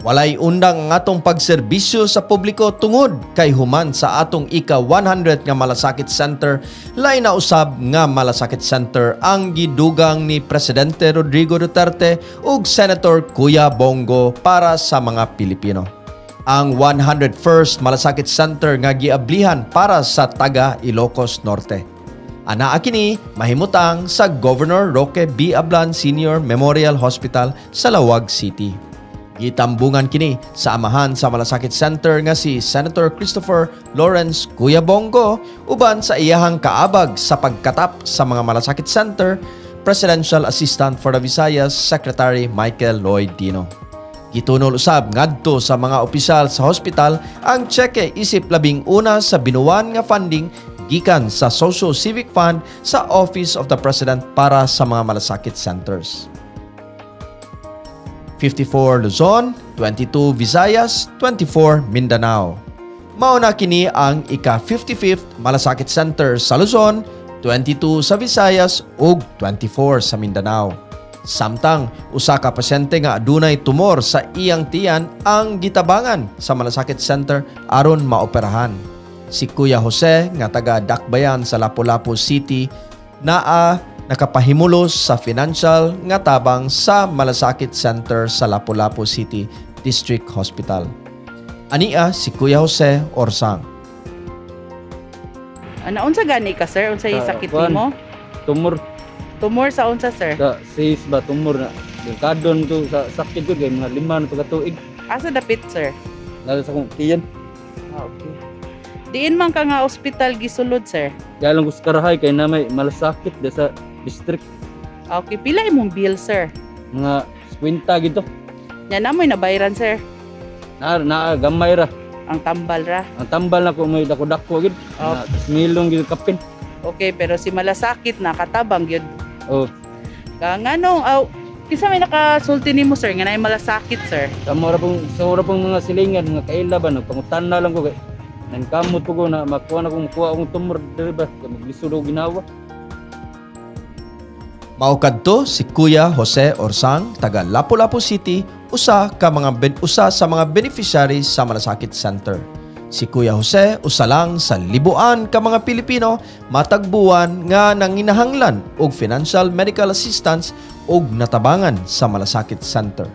Walay undang ang atong pagserbisyo sa publiko tungod kay human sa atong ika-100 nga Malasakit Center, lain na usab nga Malasakit Center ang gidugang ni Presidente Rodrigo Duterte ug Senator Kuya Bongo para sa mga Pilipino. Ang 101st Malasakit Center nga giablihan para sa taga Ilocos Norte. Anaa kini mahimutang sa Governor Roque B. Ablan Sr. Memorial Hospital sa Lawag City. Gitambungan kini sa amahan sa Malasakit Center nga si Senator Christopher Lawrence Kuya Bongo uban sa iyahang kaabag sa pagkatap sa mga Malasakit Center, Presidential Assistant for the Visayas Secretary Michael Lloyd Dino. Gitunol usab ngadto sa mga opisyal sa hospital ang tseke isip labing una sa binuwan nga funding gikan sa Social Civic Fund sa Office of the President para sa mga Malasakit Centers. 54 Luzon, 22 Visayas, 24 Mindanao. Mauna kini ang ika-55th Malasakit Center sa Luzon, 22 sa Visayas ug 24 sa Mindanao. Samtang usa ka pasyente nga adunay tumor sa iyang tiyan ang gitabangan sa Malasakit Center aron maoperahan. Si Kuya Jose nga taga Dakbayan sa Lapu-Lapu City nakapahimulos sa financial nga tabang sa Malasakit Center sa Lapu-Lapu City District Hospital. Ania si Kuya Jose Orsang. Unsa gani ka sir? Unsa yung sakit nimo? Tumor Tumor sa unsa sir? sa sis ba tumor na kadon to sa sakit ko kay mga 5 na to ka tuig. Asa dapit sir? Lalo sa kong tiyan. Okay. Diin man ka nga ospital gisulod sir. Kaya lang ko sa Karahay kay na may malasakit da sa district. Okay, pila imong bill sir? Mga 50 gito. Nya namoy nabayran sir. Na gamay ra. Ang tambal ra. Ang tambal na ko may dako-dako gid. Oh. Na milong gid kapin. Okay, pero si malasakit na katabang gyud. Oh, Ka ngano kisa may nakasulti nimo sir nga naay malasakit sir. sa mura pong mga silingan, mga kailaban, pangutan na lang ko kay nangkamot ko na makuha na kong akong tumor diri ba maglisod og ginawa. Maukadto si Kuya Jose Orsang taga Lapu-Lapu City, usa sa mga beneficiaries sa Malasakit Center. Si Kuya Jose usa lang sa libuan ka mga Pilipino matagbuan nga nanginahanglan og financial medical assistance ug natabangan sa Malasakit Center.